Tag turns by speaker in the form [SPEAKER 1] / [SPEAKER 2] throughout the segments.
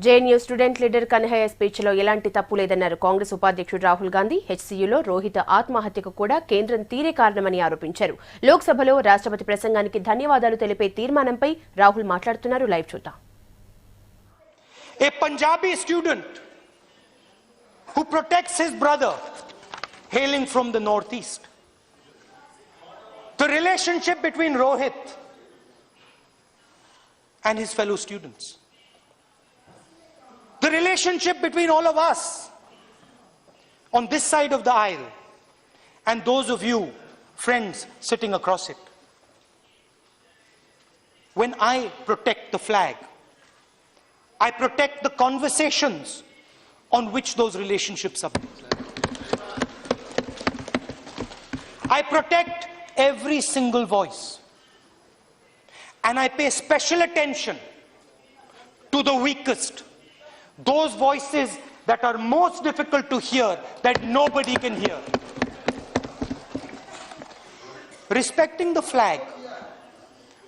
[SPEAKER 1] JNU student leader Kanhaiya speech లో ఎలాంటి తప్పు లేదన్నారు కాంగ్రెస్ ఉపాధ్యక్షుడు రాహుల్ గాంధీ. హెచ్సీయూలో రోహిత ఆత్మహత్యకు కూడా కేంద్రం తీరే కారణమని ఆరోపించారు. లోక్సభలో రాష్ట్రపతి ప్రసంగానికి ధన్యవాదాలు తెలిపే తీర్మానంపై రాహుల్ మాట్లాడుతున్నారు. లైవ్ చూద్దాం.
[SPEAKER 2] A Punjabi student who protects his brother hailing from the northeast. The relationship between Rohit and his fellow students. The relationship between all of us on this side of the aisle and those of you, friends, sitting across it. When I protect the flag, I protect the conversations on which those relationships are built. I protect every single voice. And I pay special attention to the weakest, those voices that are most difficult to hear, that nobody can hear. Respecting the flag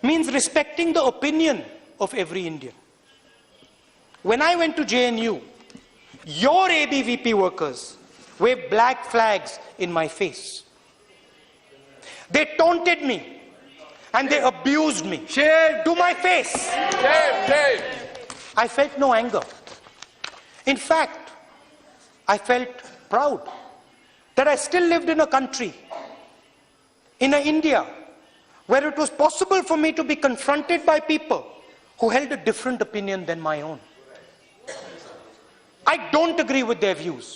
[SPEAKER 2] means respecting the opinion of every Indian. When I went to JNU, your ABVP workers waved black flags in my face. They taunted me and they abused me.
[SPEAKER 3] Shame.
[SPEAKER 2] To my face.
[SPEAKER 3] Shame, shame.
[SPEAKER 2] I felt no anger. In fact, I felt proud that I still lived in a country, in India, where it was possible for me to be confronted by people who held a different opinion than my own. I don't agree with their views.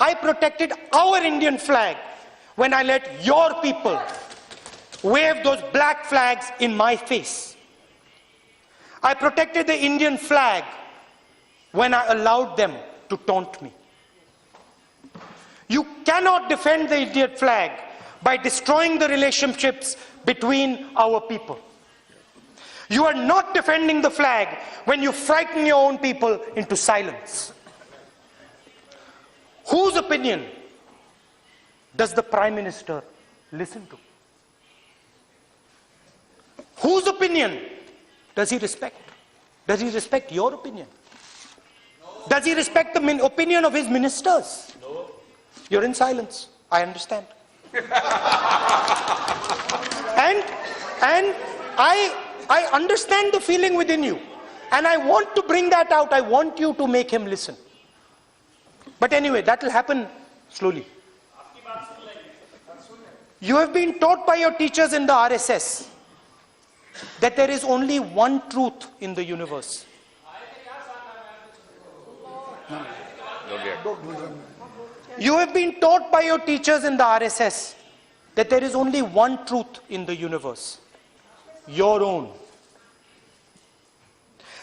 [SPEAKER 2] I protected our Indian flag when I let your people wave those black flags in my face. I protected the Indian flag when I allowed them to taunt me. You cannot defend the Indian flag by destroying the relationships between our people. You are not defending the flag when you frighten your own people into silence. Whose opinion does the Prime Minister listen to? Whose opinion does he respect? Does he respect your opinion? Does he respect the opinion of his ministers? No. You're in silence. I understand. and I understand the feeling within you. And I want to bring that out. I want you to make him listen. But anyway, that will happen slowly. You have been taught by your teachers in the RSS that there is only one truth in the universe. You have been taught by your teachers in the RSS that there is only one truth in the universe, your own.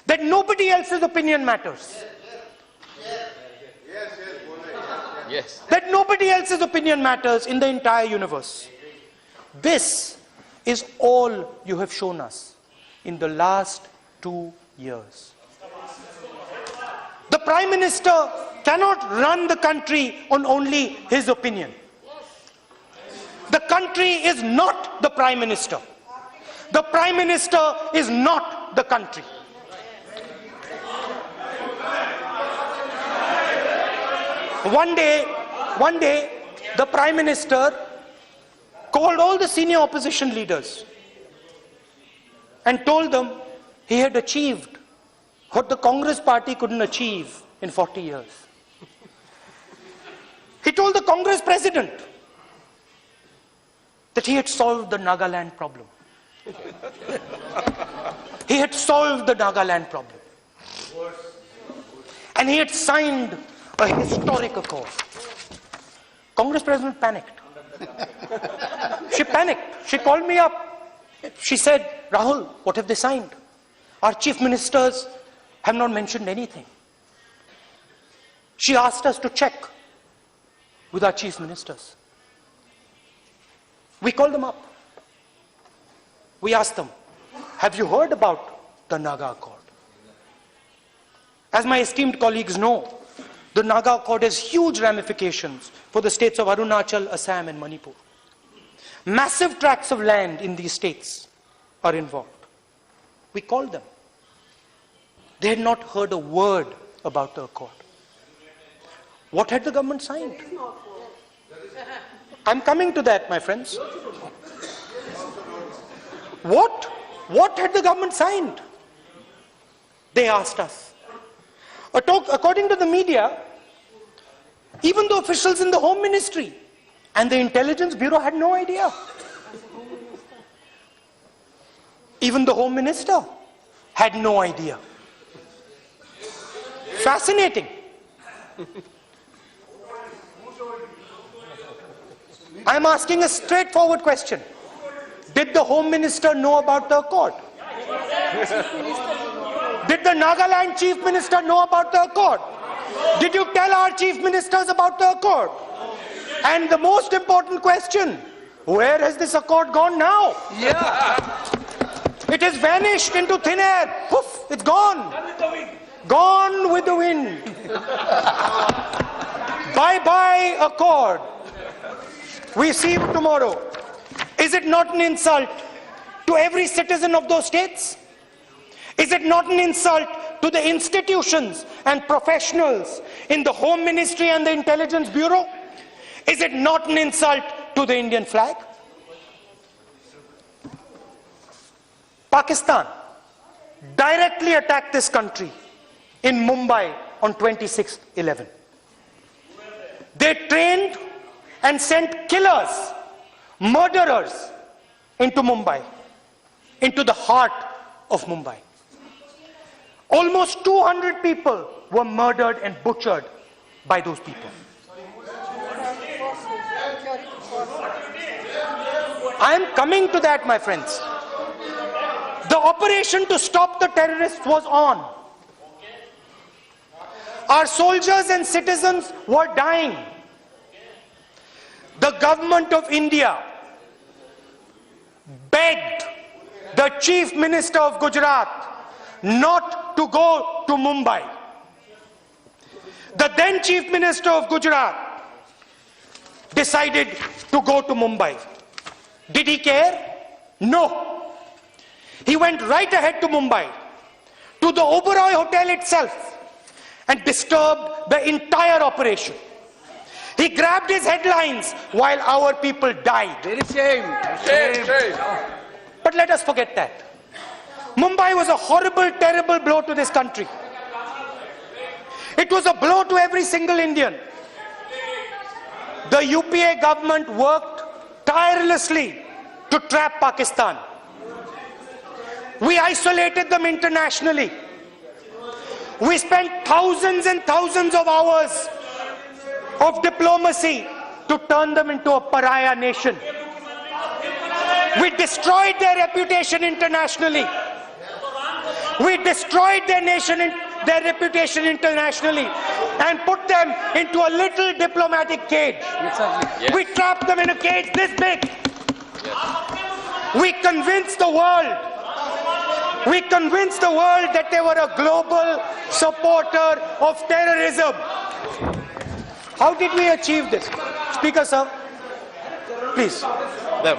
[SPEAKER 2] That nobody else's opinion matters.
[SPEAKER 3] Yes.
[SPEAKER 2] That nobody else's opinion matters in the entire universe. This is all you have shown us in the last 2 years. The Prime Minister cannot run the country on only his opinion. The country is not the Prime Minister. The Prime Minister is not the country. One day, the Prime Minister called all the senior opposition leaders and told them he had achieved what the Congress party couldn't achieve in 40 years. He told the Congress president that he had solved the Nagaland problem. He had solved the Nagaland problem. And he had signed a historic accord. Congress president panicked. She panicked. She called me up. She said, Rahul, what have they signed? Our chief ministers have not mentioned anything. She asked us to check with our chief ministers. We called them up. We asked them, have you heard about the Naga Accord? As my esteemed colleagues know, the Naga Accord has huge ramifications for the states of Arunachal, Assam and Manipur. Massive tracts of land in these states are involved. We called them. They had not heard a word about the accord. What had the government signed? I'm coming to that, my friends. What had the government signed? They asked us. According to the media, even the officials in the Home Ministry and the Intelligence Bureau had no idea. Even the Home Minister had no idea. Fascinating. I'm asking a straightforward question. Did the Home Minister know about the accord? Did the Nagaland Chief Minister know about the accord? Did you tell our Chief Ministers about the accord? And the most important question, where has this accord gone now?
[SPEAKER 4] Yeah.
[SPEAKER 2] It has vanished into thin air. Poof, it's gone. Gone with the wind. Bye-bye accord. We see you tomorrow. Is it not an insult to every citizen of those states? Is it not an insult to the institutions and professionals in the Home Ministry and the Intelligence Bureau? Is it not an insult to the Indian flag? Pakistan directly attacked this country in Mumbai on 26/11. They trained and sent killers, murderers into Mumbai, into the heart of Mumbai. Almost 200 people were murdered and butchered by those people. I am coming to that, my friends. The operation to stop the terrorists was on. Our soldiers and citizens were dying. The government of India begged the Chief Minister of Gujarat not to go to Mumbai. The then Chief Minister of Gujarat decided to go to Mumbai. Did he care? No. He went right ahead to Mumbai, to the Oberoi Hotel itself, and disturbed the entire operation. He grabbed his headlines while our people died.
[SPEAKER 4] Very shame.
[SPEAKER 3] Shame.
[SPEAKER 2] But let us forget that. Mumbai was a horrible, terrible blow to this country. It was a blow to every single Indian. The UPA government worked tirelessly to trap Pakistan. We isolated them internationally. We spent thousands and thousands of hours of diplomacy to turn them into a pariah nation. We destroyed their reputation internationally. We destroyed their reputation internationally and put them into a little diplomatic cage.
[SPEAKER 4] Exactly.
[SPEAKER 3] Yes.
[SPEAKER 2] We trapped them in a cage this big. We convinced the world that they were a global supporter of terrorism. How did we achieve this? Speaker, sir, please.
[SPEAKER 5] No.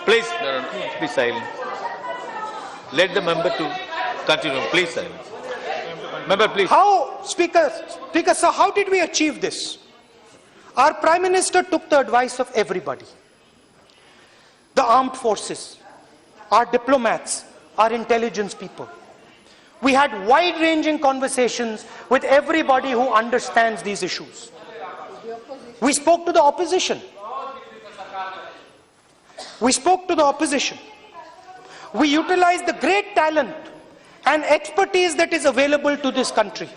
[SPEAKER 5] Please, be silent. Let the member to continue. Please, silence. Member, please.
[SPEAKER 2] How, Speaker, sir, how did we achieve this? Our Prime Minister took the advice of everybody. The armed forces, our diplomats, our intelligence people. We had wide-ranging conversations with everybody who understands these issues. We spoke to the opposition. We utilized the great talent and expertise that is available to this country.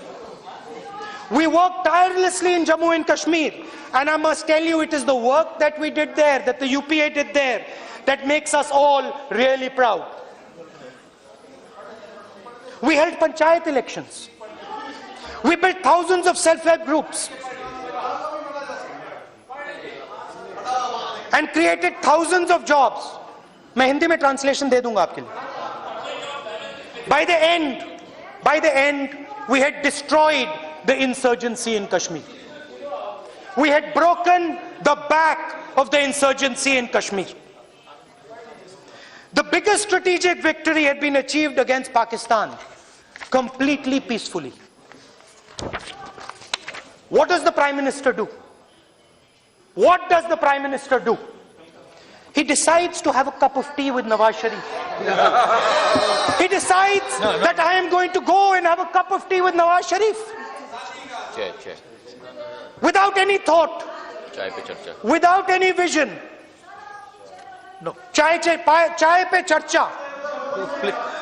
[SPEAKER 2] We worked tirelessly in Jammu and Kashmir, and I must tell you, it is the work that we did there, that the UPA did there, that makes us all really proud. We held panchayat elections. We built thousands of self-help groups and created thousands of jobs. मैं हिंदी में translation दे दूंगा आपके लिए. By the end, we had destroyed the insurgency in Kashmir. We had broken the back of the insurgency in Kashmir. The biggest strategic victory had been achieved against Pakistan completely peacefully. What does the Prime Minister do? What does the Prime Minister do? He decides to have a cup of tea with Nawaz Sharif. He decides that I am going to go and have a cup of tea with Nawaz Sharif.
[SPEAKER 3] Chair.
[SPEAKER 2] Without any thought,
[SPEAKER 3] Chai pe charcha.
[SPEAKER 2] without any vision. No. Chai pe charcha.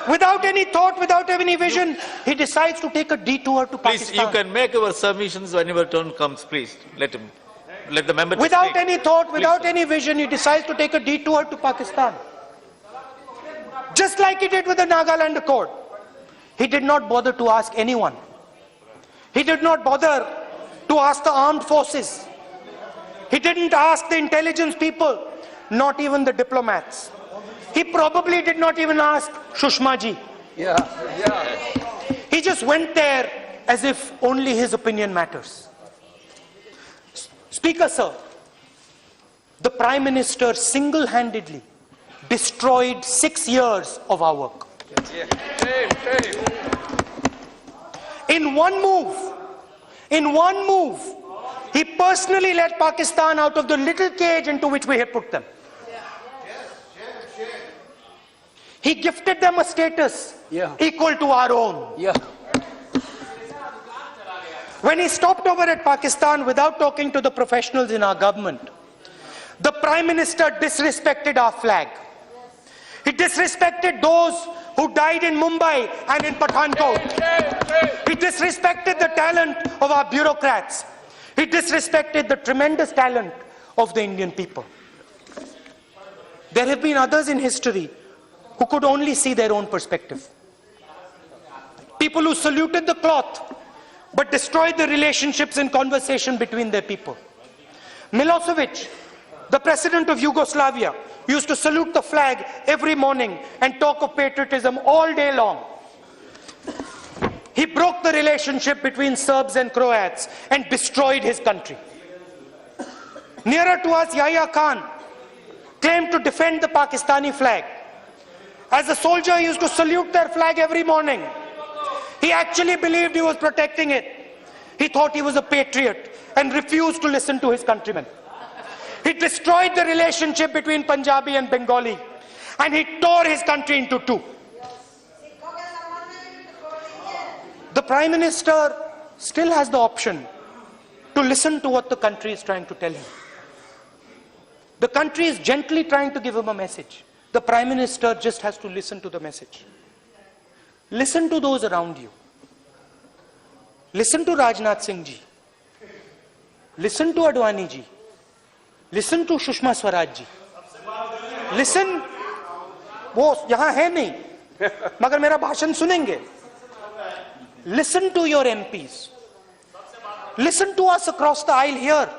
[SPEAKER 2] Without any thought, without any vision, he decides to take a detour to
[SPEAKER 5] Please,
[SPEAKER 2] Pakistan.
[SPEAKER 5] you can make your submissions whenever turn comes, please. Let the member to
[SPEAKER 2] Without
[SPEAKER 5] speak.
[SPEAKER 2] any thought,
[SPEAKER 5] Please,
[SPEAKER 2] without
[SPEAKER 5] sir.
[SPEAKER 2] any vision, he decides to take a detour to Pakistan. Just like he did with the Nagaland Accord. He did not bother to ask anyone. He did not bother to ask the armed forces. He didn't ask the intelligence people, not even the diplomats. He probably did not even ask Sushma ji. He just went there as if only his opinion matters. Speaker, sir, the Prime Minister single-handedly destroyed 6 years of our work. In one move, he personally led Pakistan out of the little cage into which we had put them. He gifted them a status equal to our own. When he stopped over at Pakistan without talking to the professionals in our government, the Prime Minister disrespected our flag. He disrespected those who died in Mumbai and in Pathankot. He disrespected the talent of our bureaucrats. He disrespected the tremendous talent of the Indian people. There have been others in history who could only see their own perspective. People who saluted the cloth but destroyed the relationships and conversation between their people. Milosevic, the president of Yugoslavia, used to salute the flag every morning and talk of patriotism all day long. He broke the relationship between Serbs and Croats and destroyed his country. Nearer to us, Yahya Khan claimed to defend the Pakistani flag. As a soldier, he used to salute their flag every morning. He actually believed he was protecting it. He thought he was a patriot and refused to listen to his countrymen. He destroyed the relationship between Punjabi and Bengali, and he tore his country into two. The Prime Minister still has the option to listen to what the country is trying to tell him. The country is gently trying to give him a message. The Prime Minister just has to listen to the message. Listen to those around you. Listen to Rajnath Singh ji. Listen to Advani ji. Listen to Sushma Swaraj ji. Listen, वो यहाँ है नहीं, मगर मेरा भाषण सुनेंगे. Listen to your MPs. Listen to us across the aisle here.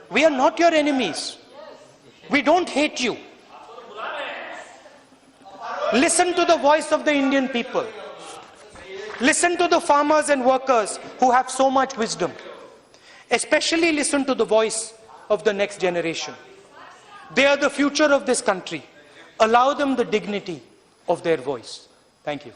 [SPEAKER 2] We are not your enemies. We don't hate you. Listen to the voice of the Indian people. Listen to the farmers and workers who have so much wisdom. Especially listen to the voice of the next generation. They are the future of this country. Allow them the dignity of their voice. Thank you.